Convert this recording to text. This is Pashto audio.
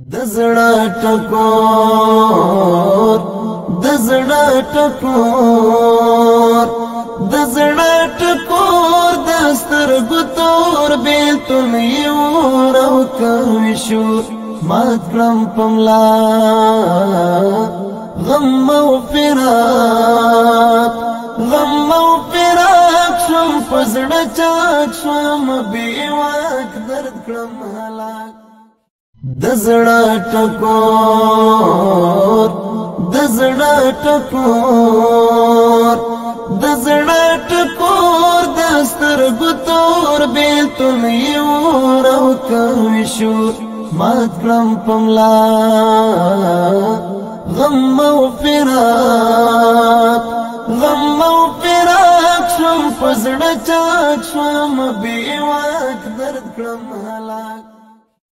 دزړه ټکور دزړه ټکور دزړه ټکور دسترګو تور بیلتون یو رو کوي شور مات کړم پملا غم او فراق شم پزړه چاک شم بې واک درد کړم هلاک دزړه ټکور دزړه ټکور دزړه ټکور دسترګو تور بیلتون یو رو کوي شور مات کړم پملا غم او فراق شم پزړه چاک شم بې واک درد کړم هلاک